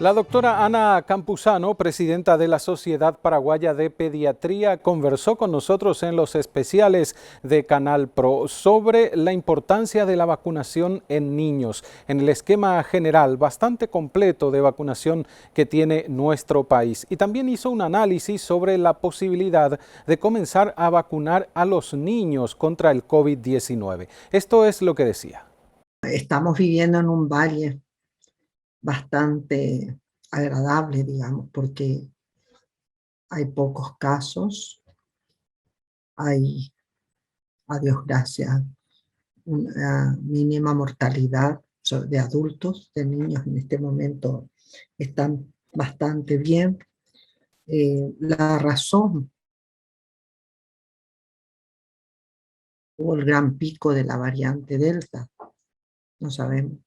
La doctora Ana Campuzano, presidenta de la Sociedad Paraguaya de Pediatría, conversó con nosotros en los especiales de Canal Pro sobre la importancia de la vacunación en niños, en el esquema general bastante completo de vacunación que tiene nuestro país. Y también hizo un análisis sobre la posibilidad de comenzar a vacunar a los niños contra el COVID-19. Esto es lo que decía. Estamos viviendo en un valle bastante agradable, digamos, porque hay pocos casos, hay, a Dios gracias, una mínima mortalidad de adultos, de niños en este momento están bastante bien. La razón, hubo el gran pico de la variante Delta, no sabemos.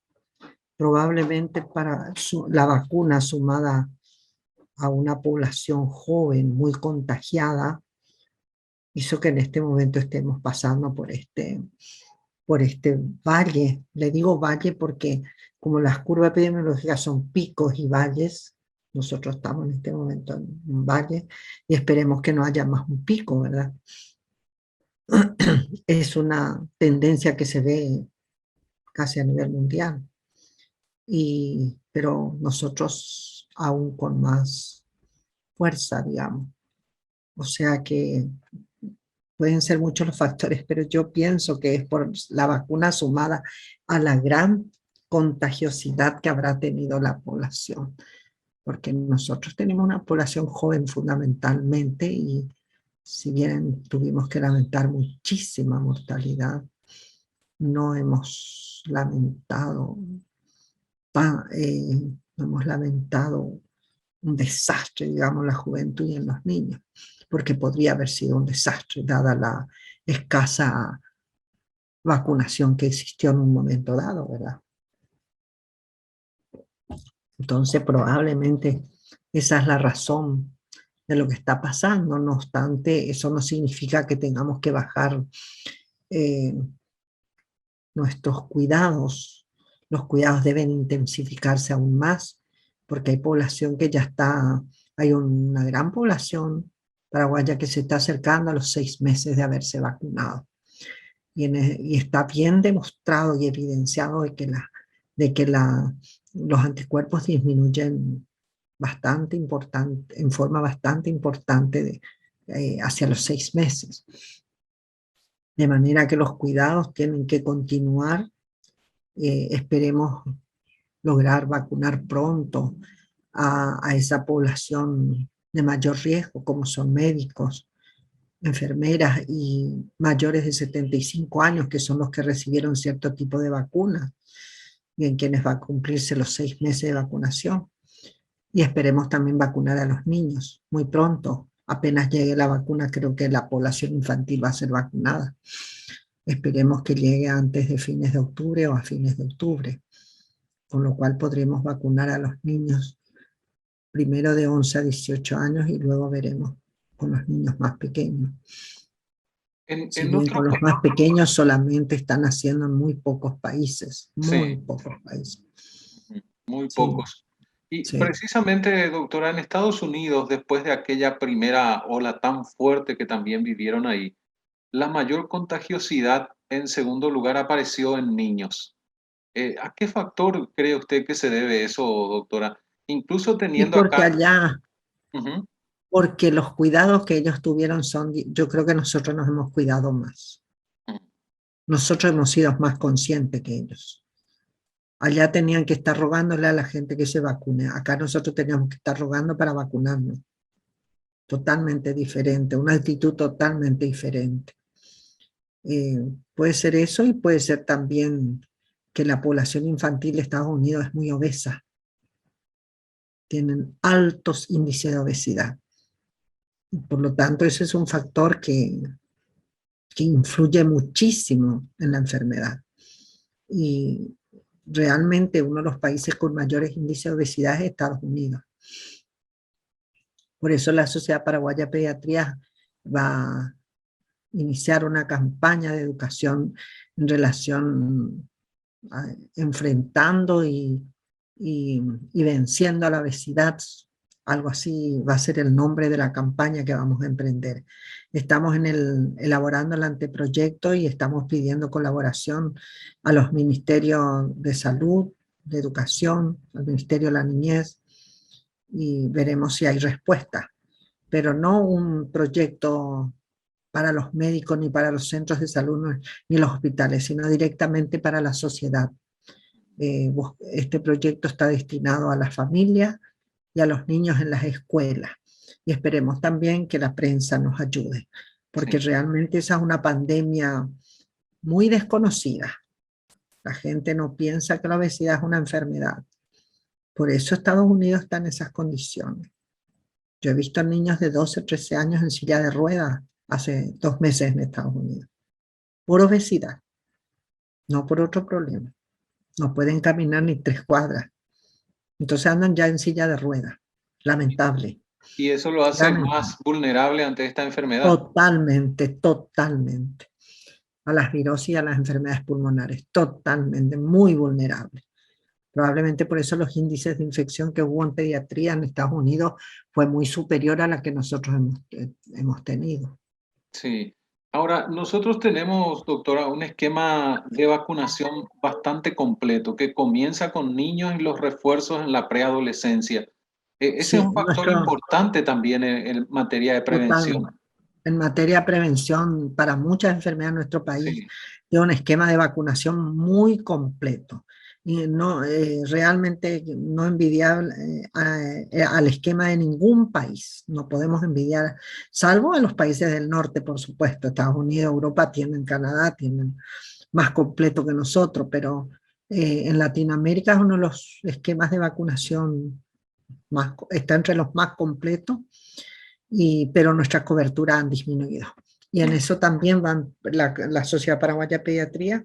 Probablemente para la vacuna sumada a una población joven muy contagiada, hizo que en este momento estemos pasando por este valle. Le digo valle porque como las curvas epidemiológicas son picos y valles, nosotros estamos en este momento en un valle y esperemos que no haya más un pico, ¿verdad? Es una tendencia que se ve casi a nivel mundial, pero nosotros aún con más fuerza, digamos. O sea que pueden ser muchos los factores, pero yo pienso que es por la vacuna sumada a la gran contagiosidad que habrá tenido la población, porque nosotros tenemos una población joven fundamentalmente y si bien tuvimos que lamentar muchísima mortalidad, no hemos lamentado, no hemos lamentado un desastre, digamos, en la juventud y en los niños, porque podría haber sido un desastre dada la escasa vacunación que existió en un momento dado, ¿verdad? Entonces probablemente esa es la razón de lo que está pasando. No obstante, eso no significa que tengamos que bajar eh, nuestros cuidados. Los cuidados deben intensificarse aún más, porque hay población que ya está, hay una gran población paraguaya que se está acercando a los 6 meses de haberse vacunado. Y está bien demostrado y evidenciado de que los anticuerpos disminuyen bastante importante, en forma bastante importante hacia los 6 meses. De manera que los cuidados tienen que continuar. Esperemos lograr vacunar pronto a esa población de mayor riesgo, como son médicos, enfermeras y mayores de 75 años, que son los que recibieron cierto tipo de vacuna, y en quienes va a cumplirse los 6 meses de vacunación. Y esperemos también vacunar a los niños muy pronto. Apenas llegue la vacuna, creo que la población infantil va a ser vacunada. Esperemos que llegue antes de fines de octubre o a fines de octubre, con lo cual podremos vacunar a los niños primero de 11 a 18 años y luego veremos con los niños más pequeños. Si En bien otro, con los más pequeños solamente están haciendo en muy pocos países, muy sí, pocos países. muy Sí, pocos. Y sí. precisamente, doctora, en Estados Unidos, después de aquella primera ola tan fuerte que también vivieron ahí, la mayor contagiosidad en segundo lugar apareció en niños. ¿A qué factor cree usted que se debe eso, doctora? Incluso Y teniendo porque acá, allá, ujú, porque los cuidados que ellos tuvieron son, yo creo que nosotros nos hemos cuidado más. ujú, Nosotros hemos sido más conscientes que ellos. Allá tenían que estar rogándole a la gente que se vacune. Acá nosotros teníamos que estar rogando para vacunarnos. Totalmente diferente, una actitud totalmente diferente. Puede ser eso y puede ser también que la población infantil de Estados Unidos es muy obesa. Tienen altos índices de obesidad. Por lo tanto, ese es un factor que influye muchísimo en la enfermedad. Y realmente uno de los países con mayores índices de obesidad es Estados Unidos. Por eso la Sociedad Paraguaya de Pediatría va a iniciar una campaña de educación en relación a enfrentando y y venciendo a la obesidad, algo así va a ser el nombre de la campaña que vamos a emprender. Estamos elaborando el anteproyecto y estamos pidiendo colaboración a los ministerios de salud, de educación, al Ministerio de la Niñez, y veremos si hay respuesta. Pero no un proyecto para los médicos ni para los centros de salud ni los hospitales, sino directamente para la sociedad. Este proyecto está destinado a las familias y a los niños en las escuelas. Y esperemos también que la prensa nos ayude, porque Sí. realmente esa es una pandemia muy desconocida. La gente no piensa que la obesidad es una enfermedad. Por eso Estados Unidos está en esas condiciones. Yo he visto niños de 12, 13 años en silla de ruedas hace 2 meses en Estados Unidos. Por obesidad, no por otro problema. No pueden caminar ni 3 cuadras. Entonces andan ya en silla de ruedas. Lamentable. Y eso lo hace Lamentable. más vulnerable ante esta enfermedad. Totalmente, totalmente. A las virosis y a las enfermedades pulmonares. Totalmente, muy vulnerable. Probablemente por eso los índices de infección que hubo en pediatría en Estados Unidos fue muy superior a la que nosotros hemos tenido. Sí. Ahora, nosotros tenemos, doctora, un esquema de vacunación bastante completo que comienza con niños y los refuerzos en la preadolescencia. Ese es Sí, un factor importante también en materia de total, prevención. en materia de prevención para muchas enfermedades en nuestro país, Sí, tiene un esquema de vacunación muy completo. Y no, realmente no envidiable al esquema de ningún país. No podemos envidiar, salvo a los países del norte, por supuesto. Estados Unidos, Europa tienen, Canadá tienen más completo que nosotros, pero en Latinoamérica es uno de los esquemas de vacunación está entre los más completos, pero nuestras coberturas han disminuido. Y en eso también la Sociedad Paraguaya de Pediatría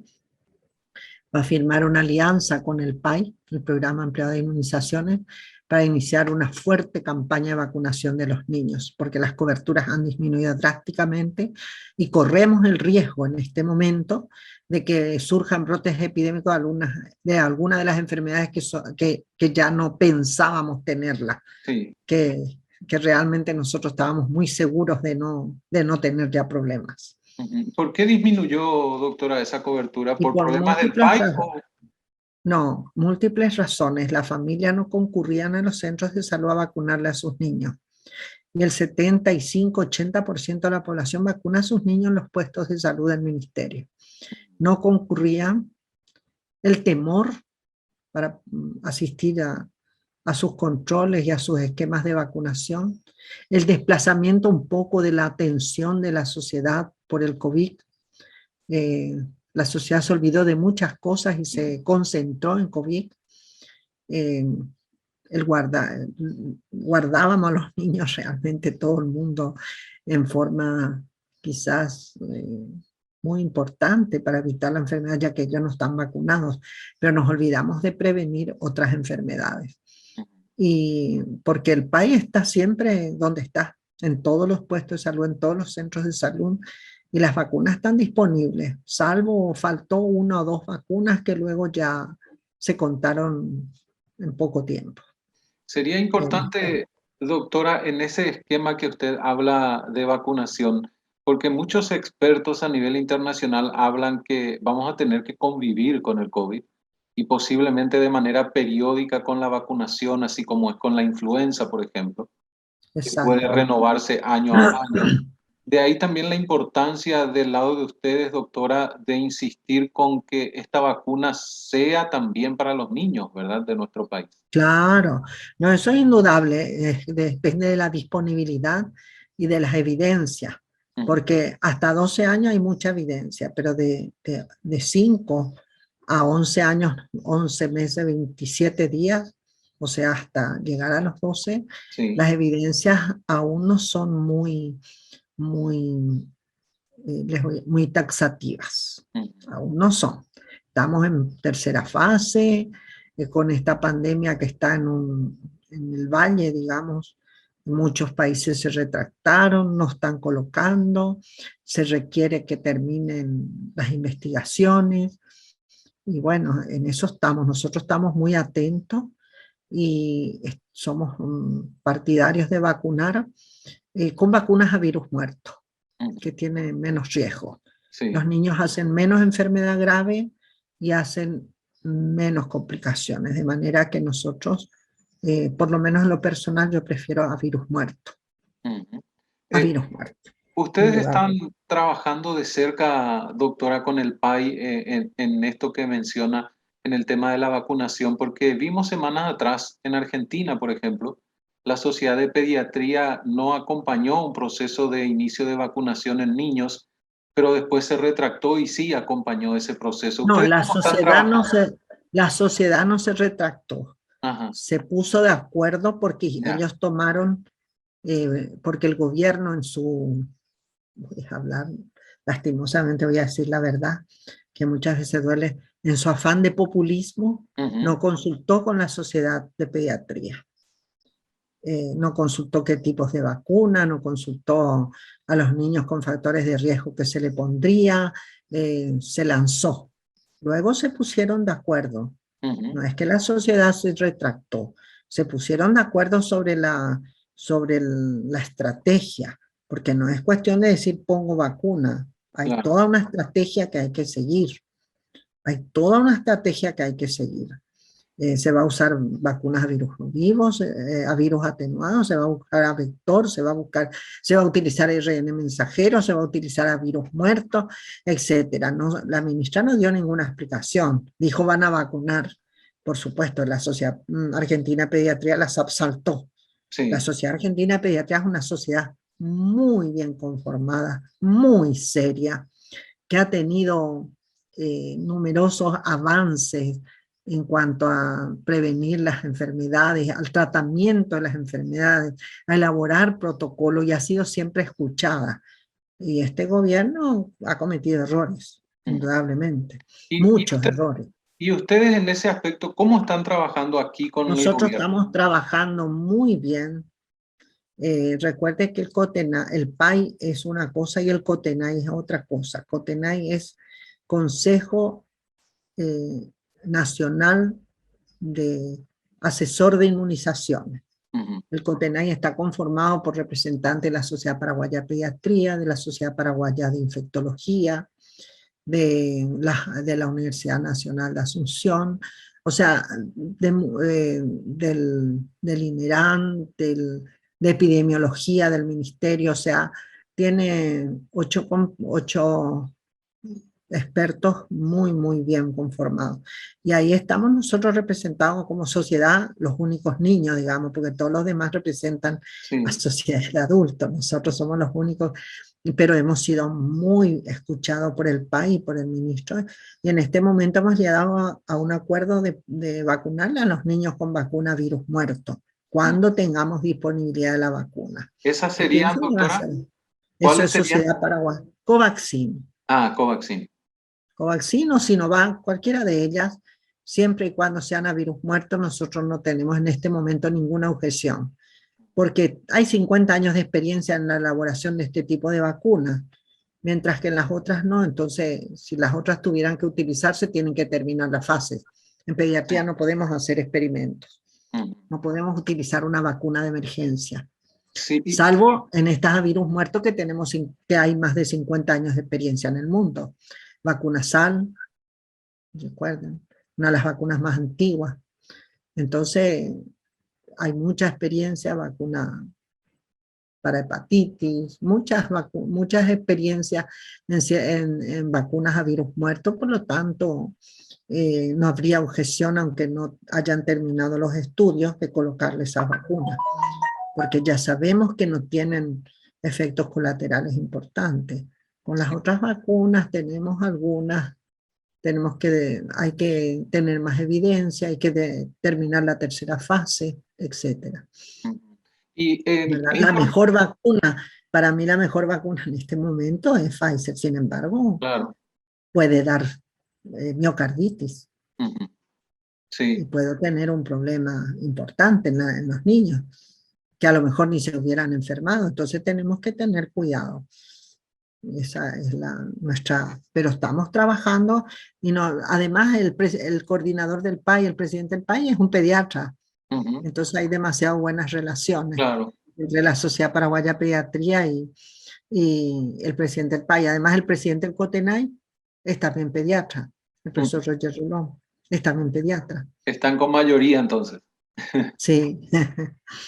va a firmar una alianza con el PAI, el Programa Ampliado de Inmunizaciones, para iniciar una fuerte campaña de vacunación de los niños, porque las coberturas han disminuido drásticamente y corremos el riesgo en este momento de que surjan brotes epidémicos de alguna de las enfermedades que ya no pensábamos tenerlas, sí. que realmente nosotros estábamos muy seguros de no tener ya problemas. Ujú. ¿Por qué disminuyó, doctora, esa cobertura? Y ¿Por por problemas del múltiples PAI? razones. No, múltiples razones. La familia no concurrían a los centros de salud a vacunarle a sus niños. Y el 75-80% de la población vacuna a sus niños en los puestos de salud del ministerio. No concurrían. El temor para asistir a sus controles y a sus esquemas de vacunación. El desplazamiento un poco de la atención de la sociedad por el COVID. La sociedad se olvidó de muchas cosas y se concentró en COVID. Eh, guardábamos a los niños realmente todo el mundo en forma quizás muy importante para evitar la enfermedad, ya que ellos no están vacunados, pero nos olvidamos de prevenir otras enfermedades. Y porque el país está siempre donde está, en todos los puestos de salud, en todos los centros de salud, y las vacunas están disponibles, salvo faltó 1 o 2 vacunas que luego ya se contaron en poco tiempo. Sería importante, doctora, en ese esquema que usted habla de vacunación, porque muchos expertos a nivel internacional hablan que vamos a tener que convivir con el COVID y posiblemente de manera periódica con la vacunación, así como es con la influenza, por ejemplo, que puede Exacto. renovarse año a año. De ahí también la importancia del lado de ustedes, doctora, de insistir con que esta vacuna sea también para los niños, ¿verdad?, de nuestro país. Claro, no, eso es indudable, depende de la disponibilidad y de las evidencias, Ujú. porque hasta 12 años hay mucha evidencia, pero de 5 a 11 años, 11 meses, 27 días, o sea, hasta llegar a los 12, Sí. las evidencias aún no son muy, muy taxativas, Ujú. aún no son. Estamos en tercera fase, con esta pandemia que está en el valle, digamos. Muchos países se retractaron, no están colocando, se requiere que terminen las investigaciones. Y bueno, en eso estamos. Nosotros estamos muy atentos y somos partidarios de vacunar con vacunas a virus muerto, que tienen menos riesgo. Sí. Los niños hacen menos enfermedad grave y hacen menos complicaciones, de manera que nosotros, por lo menos en lo personal, yo prefiero a virus muerto. A virus muerto. Ustedes están trabajando de cerca, doctora, con el PAI en esto que menciona, en el tema de la vacunación, porque vimos semanas atrás en Argentina, por ejemplo, la Sociedad de Pediatría no acompañó un proceso de inicio de vacunación en niños, pero después se retractó y sí acompañó ese proceso. No, ¿Ustedes la cómo están sociedad no trabajando? la sociedad no se retractó. Ajá, Se puso de acuerdo porque ya. ellos tomaron, porque el gobierno en su, voy a hablar, lastimosamente voy a decir la verdad, que muchas veces duele, en su afán de populismo, Ujú, no consultó con la Sociedad de Pediatría. No consultó qué tipos de vacuna, no consultó a los niños con factores de riesgo que se le pondría, se lanzó. Luego se pusieron de acuerdo. ujú, No es que la sociedad se retractó, se pusieron de acuerdo sobre la estrategia, porque no es cuestión de decir pongo vacuna, hay claro. toda una estrategia que hay que seguir, hay toda una estrategia que hay que seguir. Se va a usar vacunas a virus vivos, a virus atenuados, se va a buscar a vector, se va a utilizar ARN mensajero, se va a utilizar a virus muertos, etcétera. No, la ministra no dio ninguna explicación, dijo van a vacunar. Por supuesto, la Sociedad Argentina de Pediatría las saltó. La Sí. Sociedad Argentina de Pediatría es una sociedad muy bien conformada, muy seria, que ha tenido numerosos avances en cuanto a prevenir las enfermedades, al tratamiento de las enfermedades, a elaborar protocolos, y ha sido siempre escuchada. Y este gobierno ha cometido errores, Ujú. indudablemente, Y muchos usted, errores. y ustedes en ese aspecto, ¿cómo están trabajando aquí con el Nosotros gobierno? estamos trabajando muy bien. Recuerde que el PAI es una cosa y el COTENAI es otra cosa. COTENAI es Consejo Nacional de Asesor de Inmunizaciones. Ujú, El COTENAI está conformado por representantes de la Sociedad Paraguaya de Pediatría, de la Sociedad Paraguaya de Infectología, de la Universidad Nacional de Asunción, o sea, del INERAN, de epidemiología del ministerio, o sea, tiene ocho expertos muy, muy bien conformados. Y ahí estamos nosotros representados como sociedad, los únicos niños, digamos, porque todos los demás representan a sí. sociedades de adultos. Nosotros somos los únicos, pero hemos sido muy escuchados por el país, por el ministro, y en este momento hemos llegado a un acuerdo de vacunarle a los niños con vacuna virus muerto, Mm. cuando tengamos disponibilidad de la vacuna. ¿Esas Porque serían, eso va a doctora? ser, eso ¿Cuáles es serían? Sociedad Paraguay. Covaxin. Ah, Covaxin. Covaxin o Sinovac, cualquiera de ellas, siempre y cuando sean a virus muerto, nosotros no tenemos en este momento ninguna objeción, porque hay 50 años de experiencia en la elaboración de este tipo de vacunas, mientras que en las otras no. Entonces, si las otras tuvieran que utilizarse, tienen que terminar la fase. En pediatría no podemos hacer experimentos, Mm. no podemos utilizar una vacuna de emergencia, Sí, salvo en estas a virus muertos que hay más de 50 años de experiencia en el mundo. Vacuna SAL, recuerden, una de las vacunas más antiguas. Entonces, hay mucha experiencia, vacuna para hepatitis, muchas experiencias en vacunas a virus muertos, por lo tanto, no habría objeción, aunque no hayan terminado los estudios, de colocarle esas vacunas, porque ya sabemos que no tienen efectos colaterales importantes. Con las sí. otras vacunas tenemos algunas, hay que tener más evidencia, hay que terminar la tercera fase, etcétera. Mm. Y es La mejor vacuna, para mí la mejor vacuna en este momento es Pfizer. Sin embargo, claro. puede dar miocarditis Ujú, y sí. puedo tener un problema importante en los niños, que a lo mejor ni se hubieran enfermado. Entonces tenemos que tener cuidado. Esa es nuestra, pero estamos trabajando y no, además el coordinador del PAI, el presidente del PAI es un pediatra, Ujú, Entonces hay demasiado buenas relaciones claro. entre la Sociedad Paraguaya de Pediatría y el presidente del país. Además, el presidente del COTENAI es también pediatra, el Ujú. profesor Roger Rulón, es también pediatra. Están con mayoría entonces. Sí.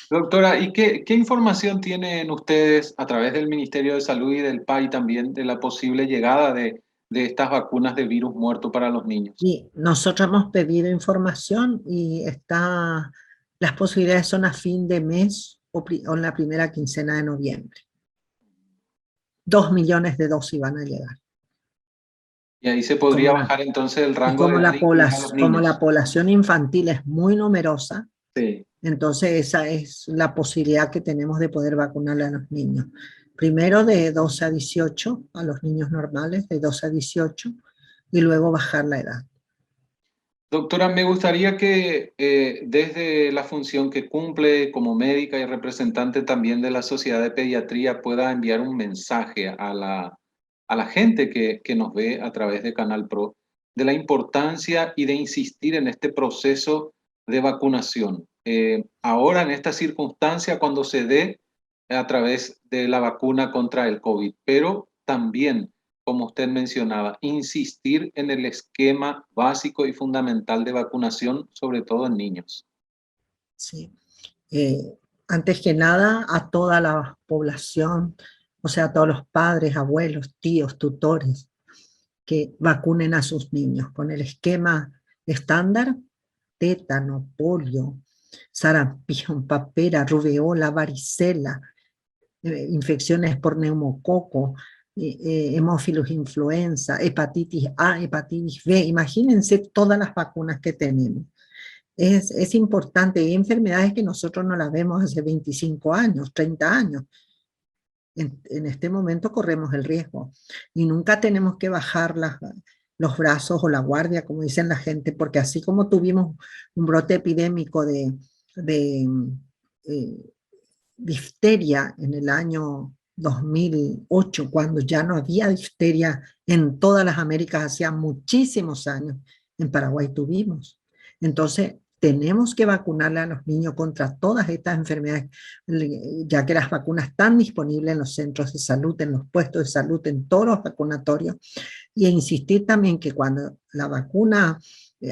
Doctora, ¿y qué información tienen ustedes a través del Ministerio de Salud y del PAI también de la posible llegada de estas vacunas de virus muerto para los niños? Y nosotros hemos pedido información y las posibilidades son a fin de mes o en la primera quincena de noviembre. 2 millones de dosis van a llegar. Y ahí se Y podría bajar entonces el rango de como edad de incluir a los como la niños. población infantil es muy numerosa, Sí. entonces esa es la posibilidad que tenemos de poder vacunarle a los niños. Primero de 12 a 18, a los niños normales, de 12 a 18, y luego bajar la edad. Doctora, me gustaría que desde la función que cumple como médica y representante también de la Sociedad de Pediatría pueda enviar un mensaje a la gente que nos ve a través de Canal Pro de la importancia y de insistir en este proceso de vacunación. Ahora, en esta circunstancia, cuando se dé a través de la vacuna contra el COVID, pero también como usted mencionaba, insistir en el esquema básico y fundamental de vacunación, sobre todo en niños. Sí. Eh, Antes que nada, a toda la población, o sea, a todos los padres, abuelos, tíos, tutores, que vacunen a sus niños con el esquema estándar: tétano, polio, sarampión, papera, rubeola, varicela, infecciones por neumococo, hemófilos influenza, hepatitis A, hepatitis B. Imagínense todas las vacunas que tenemos. Es importante. Hay enfermedades que nosotros no las vemos hace 25 años, 30 años. En este momento corremos el riesgo y nunca tenemos que bajar los brazos o la guardia, como dicen la gente, porque así como tuvimos un brote epidémico de eh, difteria en el año 2008, cuando ya no había difteria en todas las Américas, hacía muchísimos años, en Paraguay tuvimos. Entonces, tenemos que vacunarle a los niños contra todas estas enfermedades, ya que las vacunas están disponibles en los centros de salud, en los puestos de salud, en todos los vacunatorios, y insistir también que cuando la vacuna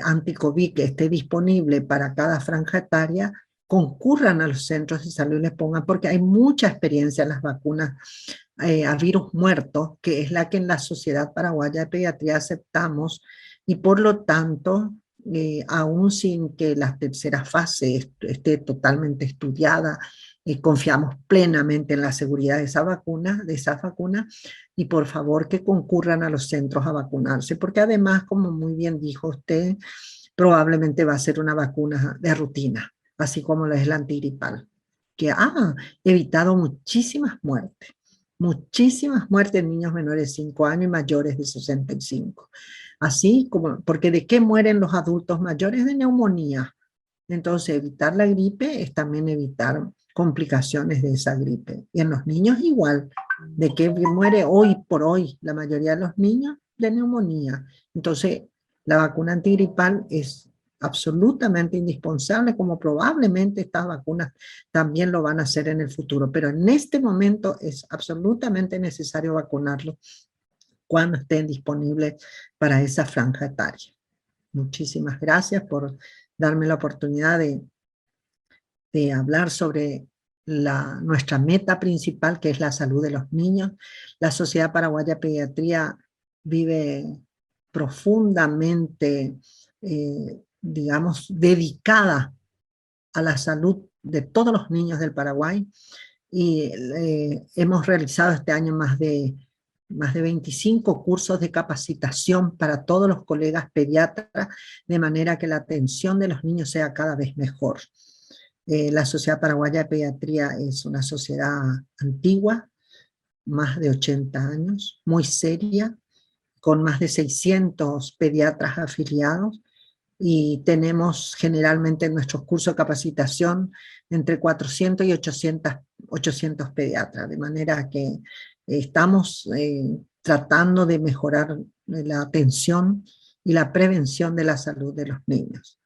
anti-COVID esté disponible para cada franja etaria, concurran a los centros de salud y les pongan, porque hay mucha experiencia en las vacunas a virus muertos, que es la que en la Sociedad Paraguaya de Pediatría aceptamos, y por lo tanto, aún sin que la tercera fase esté totalmente estudiada, confiamos plenamente en la seguridad de esas vacunas, y por favor que concurran a los centros a vacunarse, porque además, como muy bien dijo usted, probablemente va a ser una vacuna de rutina, así como lo es la antigripal, que ha evitado muchísimas muertes en niños menores de 5 años y mayores de 65. Así como, porque ¿de qué mueren los adultos mayores? De neumonía. Entonces, evitar la gripe es también evitar complicaciones de esa gripe. Y en los niños igual, ¿de qué muere hoy por hoy la mayoría de los niños? De neumonía. Entonces, la vacuna antigripal es absolutamente indispensable, como probablemente estas vacunas también lo van a hacer en el futuro. Pero en este momento es absolutamente necesario vacunarlo cuando estén disponibles para esa franja etaria. Muchísimas gracias por darme la oportunidad de hablar sobre nuestra meta principal, que es la salud de los niños. La Sociedad Paraguaya de Pediatría vive profundamente, digamos, dedicada a la salud de todos los niños del Paraguay, y hemos realizado este año más de 25 cursos de capacitación para todos los colegas pediatras, de manera que la atención de los niños sea cada vez mejor. La Sociedad Paraguaya de Pediatría es una sociedad antigua, más de 80 años, muy seria, con más de 600 pediatras afiliados, y tenemos generalmente en nuestros cursos de capacitación entre 400 y 800 pediatras, de manera que estamos tratando de mejorar la atención y la prevención de la salud de los niños.